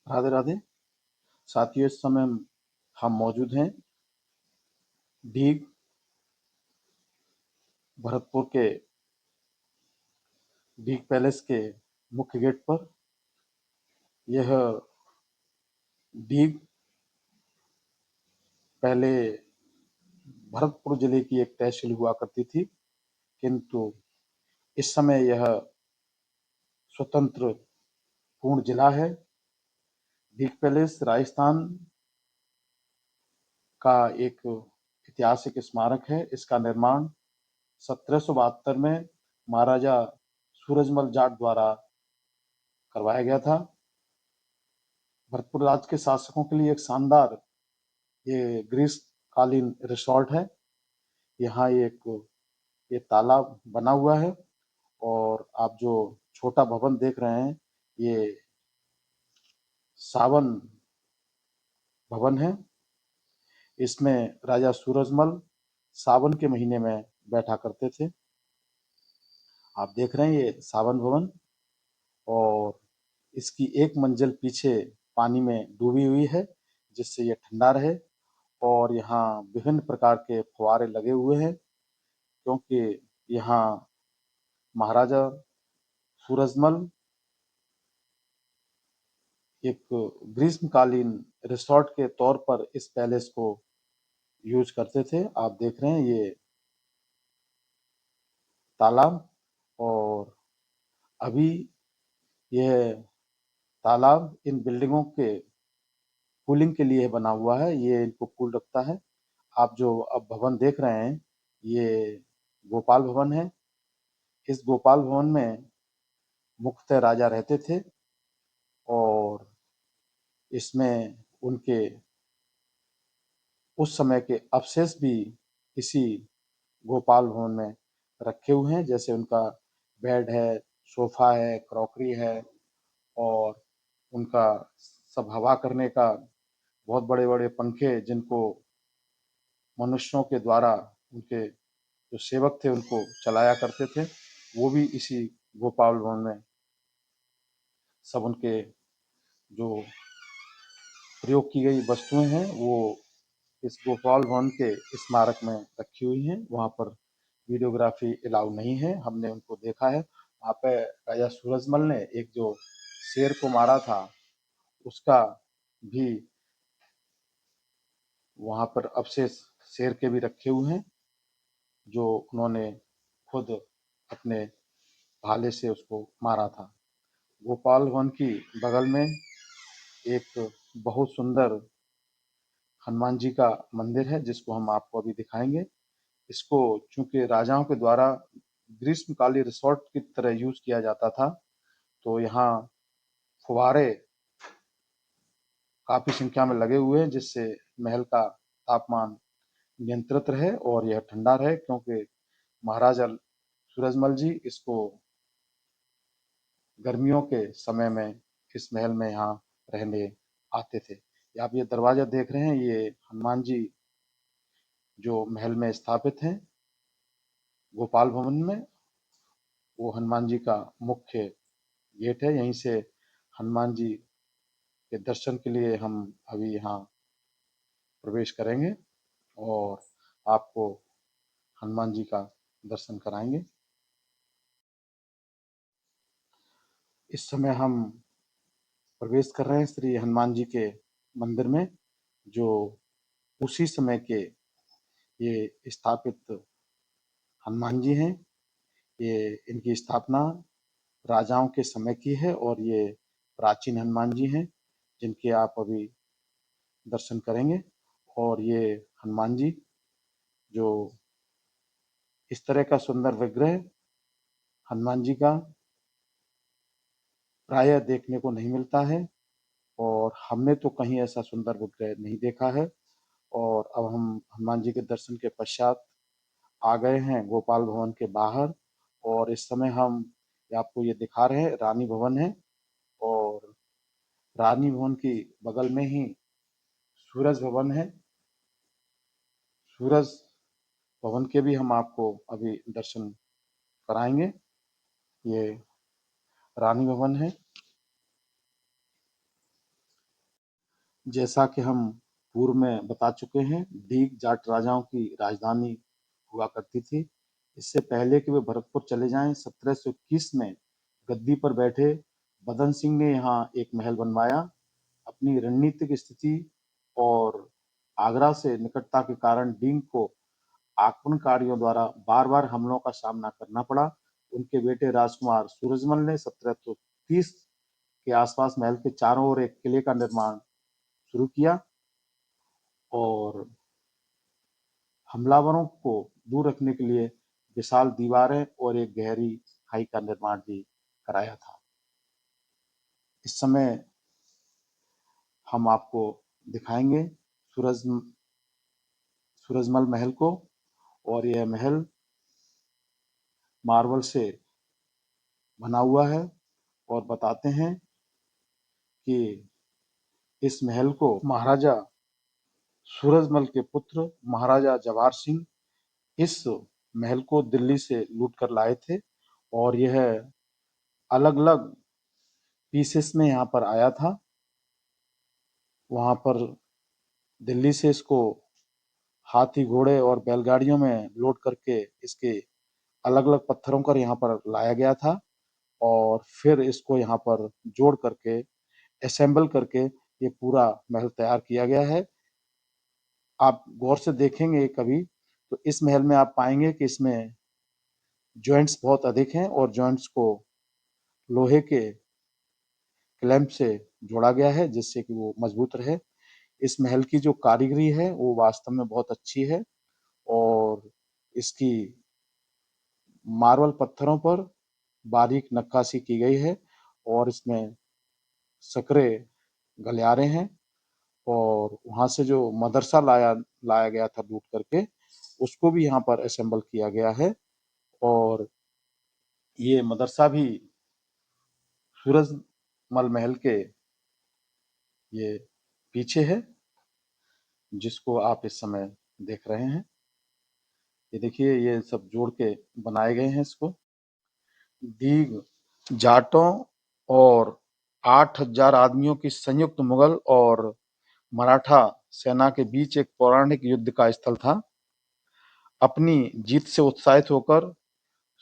राधे राधे। साथियों, इस समय हम मौजूद हैं डीग भरतपुर के डीग पैलेस के मुख्य गेट पर। यह डीग पहले भरतपुर जिले की एक तहसील हुआ करती थी, किंतु इस समय यह स्वतंत्र पूर्ण जिला है। डीग पैलेस राजस्थान का एक ऐतिहासिक स्मारक है। इसका निर्माण 1772 में महाराजा सूरजमल जाट द्वारा करवाया गया था। भरतपुर राज्य के शासकों के लिए एक शानदार ये ग्रीष्मकालीन रिसोर्ट है। यहाँ ये तालाब बना हुआ है और आप जो छोटा भवन देख रहे हैं, ये सावन भवन है। इसमें राजा सूरजमल सावन के महीने में बैठा करते थे। आप देख रहे हैं ये सावन भवन, और इसकी एक मंजिल पीछे पानी में डूबी हुई है, जिससे ये ठंडा रहे। और यहाँ विभिन्न प्रकार के फुवारे लगे हुए हैं, क्योंकि यहाँ महाराजा सूरजमल एक ग्रीष्मकालीन रिसोर्ट के तौर पर इस पैलेस को यूज करते थे। आप देख रहे हैं ये तालाब, और अभी यह तालाब इन बिल्डिंगों के कूलिंग के लिए बना हुआ है। ये इनको कूल रखता है। आप जो अब भवन देख रहे हैं, ये गोपाल भवन है। इस गोपाल भवन में मुख्यतः राजा रहते थे, और इसमें उनके उस समय के अवशेष भी इसी गोपाल भवन में रखे हुए हैं। जैसे उनका बेड है, सोफा है, क्रॉकरी है, और उनका सब हवा करने का बहुत बड़े बड़े पंखे, जिनको मनुष्यों के द्वारा उनके जो सेवक थे उनको चलाया करते थे, वो भी इसी गोपाल भवन में सब उनके जो प्रयोग की गई वस्तुएं हैं वो इस गोपाल भवन के स्मारक में रखी हुई हैं। वहाँ पर वीडियोग्राफी अलाउ नहीं है। हमने उनको देखा है। वहाँ पे राजा सूरजमल ने एक जो शेर को मारा था, उसका भी वहाँ पर अवशेष शेर के भी रखे हुए हैं, जो उन्होंने खुद अपने भाले से उसको मारा था। गोपाल भवन की बगल में एक बहुत सुंदर हनुमान जी का मंदिर है, जिसको हम आपको अभी दिखाएंगे। इसको चूंकि राजाओं के द्वारा ग्रीष्मकालीन रिसोर्ट की तरह यूज किया जाता था, तो यहाँ फुवारे काफी संख्या में लगे हुए हैं, जिससे महल का तापमान नियंत्रित रहे और यह ठंडा रहे, क्योंकि महाराजा सूरजमल जी इसको गर्मियों के समय में इस महल में यहाँ रहने आते थे। आप ये दरवाजा देख रहे हैं, ये हनुमान जी जो महल में स्थापित हैं गोपाल भवन में, वो हनुमान जी का मुख्य गेट है। यहीं से हनुमान जी के दर्शन के लिए हम अभी यहाँ प्रवेश करेंगे और आपको हनुमान जी का दर्शन कराएंगे। इस समय हम प्रवेश कर रहे हैं श्री हनुमान जी के मंदिर में, जो उसी समय के ये स्थापित हनुमान जी हैं। ये इनकी स्थापना राजाओं के समय की है, और ये प्राचीन हनुमान जी हैं, जिनके आप अभी दर्शन करेंगे। और ये हनुमान जी जो इस तरह का सुंदर विग्रह हनुमान जी का प्रायः देखने को नहीं मिलता है, और हमने तो कहीं ऐसा सुंदर विग्रह नहीं देखा है। और अब हम हनुमान जी के दर्शन के पश्चात आ गए हैं गोपाल भवन के बाहर, और इस समय हम आपको ये दिखा रहे हैं रानी भवन है, और रानी भवन की बगल में ही सूरज भवन है। सूरज भवन के भी हम आपको अभी दर्शन कराएंगे। ये रानी भवन है। जैसा कि हम पूर्व में बता चुके हैं, डीग जाट राजाओं की राजधानी हुआ करती थी। इससे पहले कि वे भरतपुर चले जाएं, 1721 में गद्दी पर बैठे बदन सिंह ने यहाँ एक महल बनवाया। अपनी रणनीतिक स्थिति और आगरा से निकटता के कारण डींग को आक्रमणकारियों द्वारा बार बार हमलों का सामना करना पड़ा। उनके बेटे राजकुमार सूरजमल ने 1730 के आसपास महल के चारों ओर एक किले का निर्माण शुरू किया और हमलावरों को दूर रखने के लिए विशाल दीवारें और एक गहरी खाई का निर्माण भी कराया था। इस समय हम आपको दिखाएंगे सूरज सूरजमल महल को, और यह महल मार्बल से बना हुआ है और बताते हैं कि इस महल को महाराजा सूरजमल के पुत्र महाराजा जवाहर सिंह इस महल को दिल्ली से लूट कर लाए थे, और यह अलग अलग पीसेस में यहाँ पर आया था। वहाँ पर दिल्ली से इसको हाथी घोड़े और बैलगाड़ियों में लोड करके इसके अलग अलग पत्थरों पर यहाँ पर लाया गया था, और फिर इसको यहाँ पर जोड़ करके असेंबल करके ये पूरा महल तैयार किया गया है। आप गौर से देखेंगे कभी तो इस महल में आप पाएंगे कि इसमें जॉइंट्स बहुत अधिक हैं और जॉइंट्स को लोहे के क्लैंप से जोड़ा गया है जिससे कि वो मजबूत रहे। इस महल की जो कारीगरी है वो वास्तव में बहुत अच्छी है, और इसकी मार्बल पत्थरों पर बारीक नक्काशी की गई है, और इसमें सकरे गलियारे हैं, और वहाँ से जो मदरसा लाया लाया गया था लूट करके उसको भी यहाँ पर असेंबल किया गया है। और ये मदरसा भी सूरजमल महल के ये पीछे है, जिसको आप इस समय देख रहे हैं। ये देखिए, ये सब जोड़ के बनाए गए हैं इसको। दीग जाटों और 8,000 आदमियों की संयुक्त मुगल और मराठा सेना के बीच एक पौराणिक युद्ध का स्थल था। अपनी जीत से उत्साहित होकर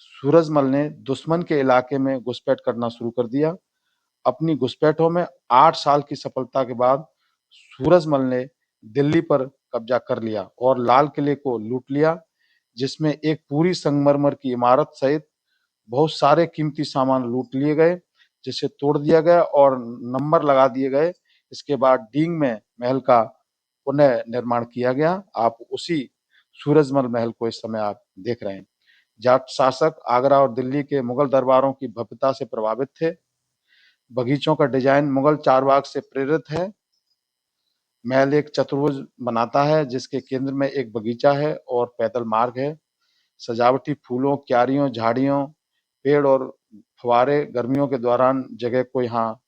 सूरजमल ने दुश्मन के इलाके में घुसपैठ करना शुरू कर दिया। अपनी घुसपैठों में 8 साल की सफलता के बाद सूरजमल ने दिल्ली पर कब्जा कर लिया और लाल किले को लूट लिया, जिसमें एक पूरी संगमरमर की इमारत सहित बहुत सारे कीमती सामान लूट लिए गए, जिसे तोड़ दिया गया और नंबर लगा दिए गए। इसके बाद डींग में महल का पुनः निर्माण किया गया। आप उसी सूरजमल महल को इस समय आप देख रहे हैं। जाट शासक आगरा और दिल्ली के मुगल दरबारों की भव्यता से प्रभावित थे। बगीचों का डिजाइन मुगल चारबाग से प्रेरित है। महल एक चतुर्भुज बनाता है जिसके केंद्र में एक बगीचा है और पैदल मार्ग है। सजावटी फूलों, क्यारियों, झाड़ियों, पेड़ और फव्वारे गर्मियों के दौरान जगह को यहाँ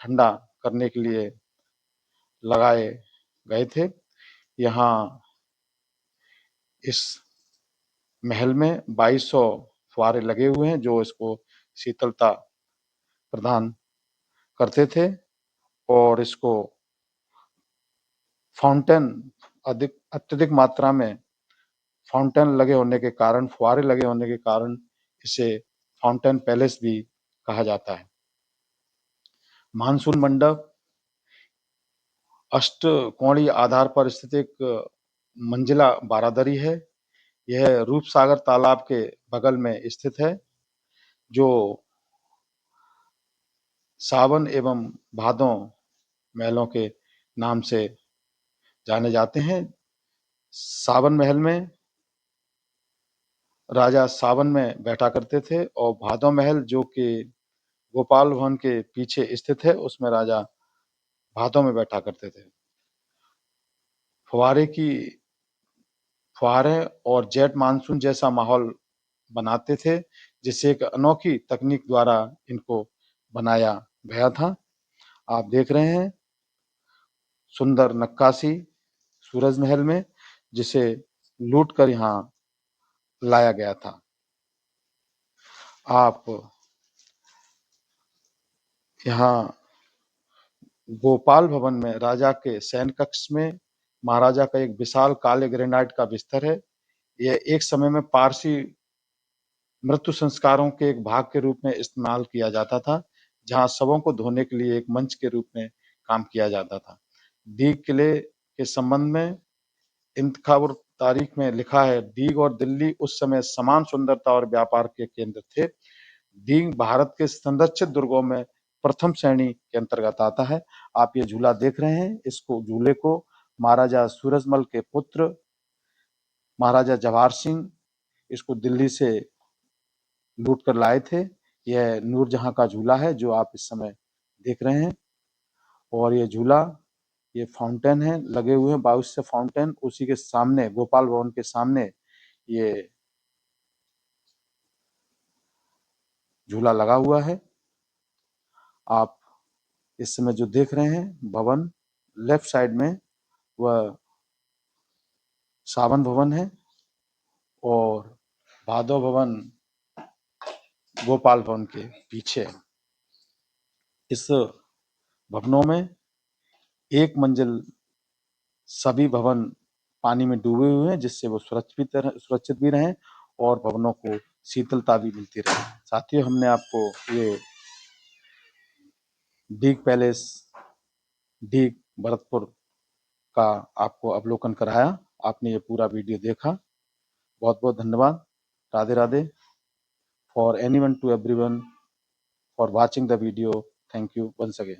ठंडा करने के लिए लगाए गए थे। यहाँ इस महल में 2200 फव्वारे लगे हुए हैं जो इसको शीतलता प्रदान करते थे, और इसको फाउंटेन अधिक अत्यधिक मात्रा में फाउंटेन लगे होने के कारण, फुहारे लगे होने के कारण इसे फाउंटेन पैलेस भी कहा जाता है। मानसून मंडप अष्टकोणीय आधार पर स्थित एक मंजिला बारादरी है। यह रूपसागर तालाब के बगल में स्थित है, जो सावन एवं भादों महलों के नाम से जाने जाते हैं। सावन महल में राजा सावन में बैठा करते थे, और भादो महल जो कि गोपाल भवन के पीछे स्थित है उसमें राजा भादों में बैठा करते थे। फुहारे की फुहारे और जेट मानसून जैसा माहौल बनाते थे, जिससे एक अनोखी तकनीक द्वारा इनको बनाया गया था। आप देख रहे हैं सुंदर नक्काशी सूरज महल में, जिसे लूट कर यहाँ लाया गया था। आप यहाँ गोपाल भवन में राजा के शयन कक्ष में महाराजा का एक विशाल काले ग्रेनाइट का बिस्तर है। यह एक समय में पारसी मृत्यु संस्कारों के एक भाग के रूप में इस्तेमाल किया जाता था, जहां शवों को धोने के लिए एक मंच के रूप में काम किया जाता था। दीग किले के संबंध में इंतखाब तारीख में लिखा है, दीग और दिल्ली उस समय समान सुंदरता और व्यापार के केंद्र थे। दीग भारत के संरक्षित दुर्गों में प्रथम श्रेणी के अंतर्गत आता है। आप ये झूला देख रहे हैं, इसको झूले को महाराजा सूरजमल के पुत्र महाराजा जवाहर सिंह इसको दिल्ली से लूट कर लाए थे। यह नूरजहां का झूला है जो आप इस समय देख रहे हैं। और ये झूला, ये फाउंटेन है, लगे हुए हैं 22 से फाउंटेन, उसी के सामने गोपाल भवन के सामने ये झूला लगा हुआ है। आप इस समय जो देख रहे हैं भवन, लेफ्ट साइड में वह सावन भवन है और भादव भवन गोपाल भवन के पीछे। इस भवनों में एक मंजिल सभी भवन पानी में डूबे हुए हैं, जिससे वो सुरक्षित भी रहें और भवनों को शीतलता भी मिलती रहे। साथियों, हमने आपको ये डीग पैलेस, डीग भरतपुर का आपको अवलोकन कराया। आपने ये पूरा वीडियो देखा, बहुत बहुत धन्यवाद। Radhe Radhe. For anyone to everyone for watching the video, thank you once again.